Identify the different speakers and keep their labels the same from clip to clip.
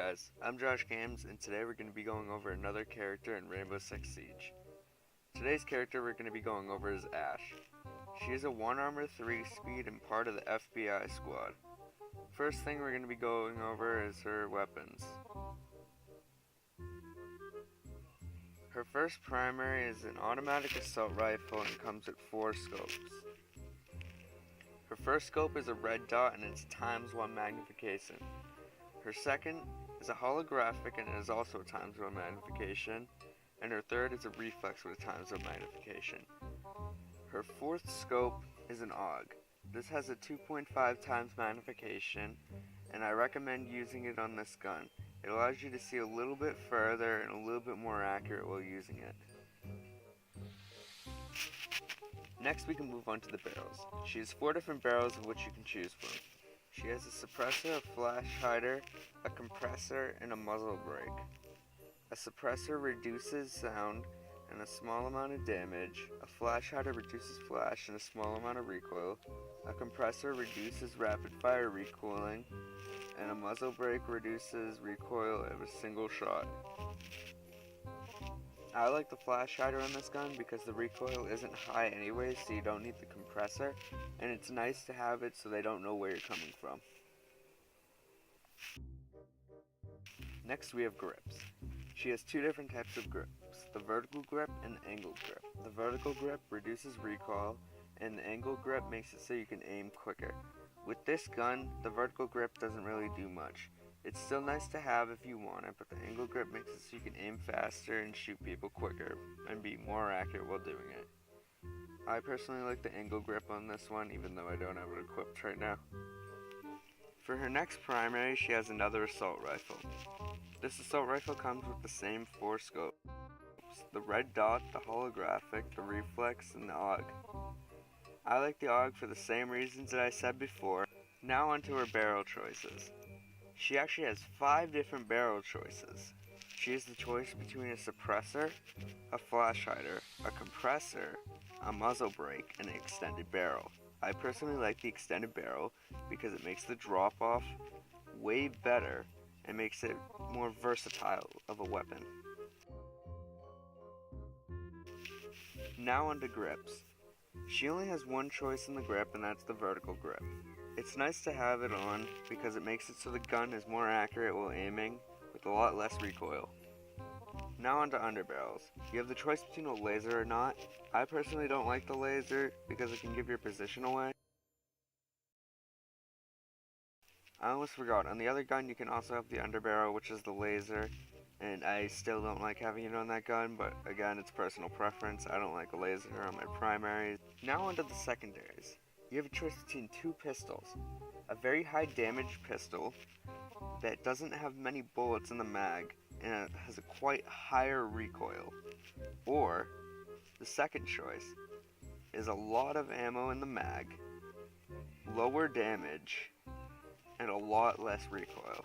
Speaker 1: guys, I'm Josh Games, and today we're going to be going over another character in Rainbow Six Siege. Today's character we're going to be going over is Ash. She is a 1 armor 3 speed and part of the FBI squad. First thing we're going to be going over is her weapons. Her first primary is an automatic assault rifle and comes with 4 scopes. Her first scope is a red dot and it's ×1 magnification. Her second is a holographic and it is also a ×1 magnification. And her third is a reflex with a ×1 magnification. Her fourth scope is an AUG. This has a 2.5 times magnification and I recommend using it on this gun. It allows you to see a little bit further and a little bit more accurate while using it. Next we can move on to the barrels. She has 4 different barrels of which you can choose from. She has a suppressor, a flash hider, a compressor, and a muzzle brake. A suppressor reduces sound and a small amount of damage. A flash hider reduces flash and a small amount of recoil. A compressor reduces rapid fire recoiling. And a muzzle brake reduces recoil of a single shot. I like the flash hider on this gun because the recoil isn't high anyway, so you don't need the compressor, and it's nice to have it so they don't know where you're coming from. Next we have grips. She has 2 different types of grips, the vertical grip and the angled grip. The vertical grip reduces recoil, and the angled grip makes it so you can aim quicker. With this gun, the vertical grip doesn't really do much. It's still nice to have if you want it, but the angle grip makes it so you can aim faster and shoot people quicker and be more accurate while doing it. I personally like the angle grip on this one, even though I don't have it equipped right now. For her next primary, she has another assault rifle. This assault rifle comes with the same 4 scopes: the red dot, the holographic, the reflex, and the AUG. I like the AUG for the same reasons that I said before. Now onto her barrel choices. She actually has 5 different barrel choices. She has the choice between a suppressor, a flash hider, a compressor, a muzzle brake, and an extended barrel. I personally like the extended barrel because it makes the drop off way better and makes it more versatile of a weapon. Now onto grips. She only has 1 choice in the grip, and that's the vertical grip. It's nice to have it on because it makes it so the gun is more accurate while aiming with a lot less recoil. Now onto underbarrels. You have the choice between a laser or not. I personally don't like the laser because it can give your position away. I almost forgot, on the other gun you can also have the underbarrel, which is the laser, and I still don't like having it on that gun, but again, it's personal preference. I don't like a laser on my primaries. Now onto the secondaries. You have a choice between 2 pistols. A very high damage pistol that doesn't have many bullets in the mag and it has a quite higher recoil. Or, the second choice is a lot of ammo in the mag, lower damage, and a lot less recoil.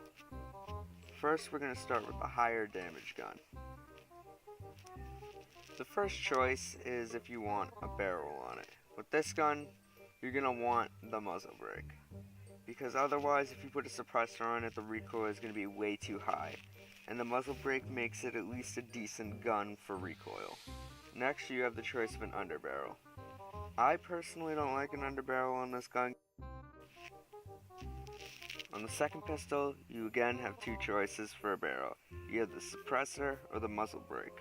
Speaker 1: First, we're going to start with the higher damage gun. The first choice is if you want a barrel on it. With this gun, you're going to want the muzzle brake, because otherwise if you put a suppressor on it, the recoil is going to be way too high, and the muzzle brake makes it at least a decent gun for recoil. Next, you have the choice of an underbarrel. I personally don't like an underbarrel on this gun. On the second pistol, you again have 2 choices for a barrel. You have the suppressor or the muzzle brake.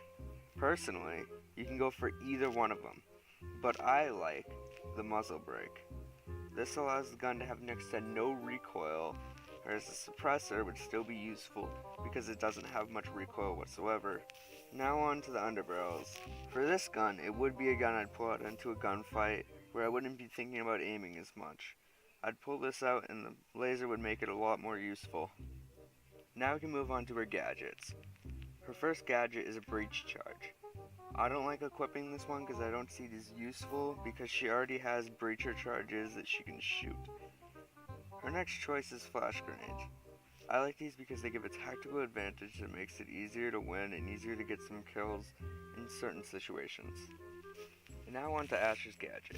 Speaker 1: Personally, you can go for either one of them, but I like the muzzle brake. This allows the gun to have next to no recoil, whereas the suppressor would still be useful because it doesn't have much recoil whatsoever. Now on to the underbarrels. For this gun, it would be a gun I'd pull out into a gunfight where I wouldn't be thinking about aiming as much. I'd pull this out and the laser would make it a lot more useful. Now we can move on to her gadgets. Her first gadget is a breach charge. I don't like equipping this one because I don't see it as useful because she already has breacher charges that she can shoot. Her next choice is flash grenades. I like these because they give a tactical advantage that makes it easier to win and easier to get some kills in certain situations. And now on to Ash's gadget.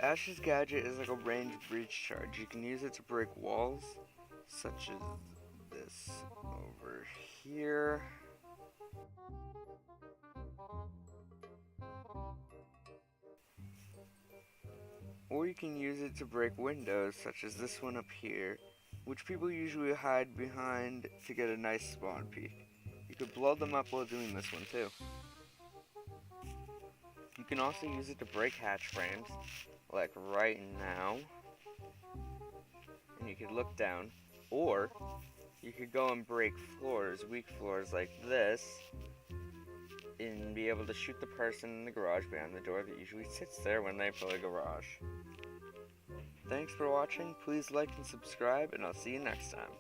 Speaker 1: Ash's gadget is like a ranged breach charge. You can use it to break walls, such as this. Oh, here. Or you can use it to break windows, such as this one up here, which people usually hide behind to get a nice spawn peek. You could blow them up while doing this one too. You can also use it to break hatch frames, like right now. And you could look down, or you could go and break floors, weak floors like this, and be able to shoot the person in the garage behind the door that usually sits there when they play garage. Thanks for watching, please like and subscribe, and I'll see you next time.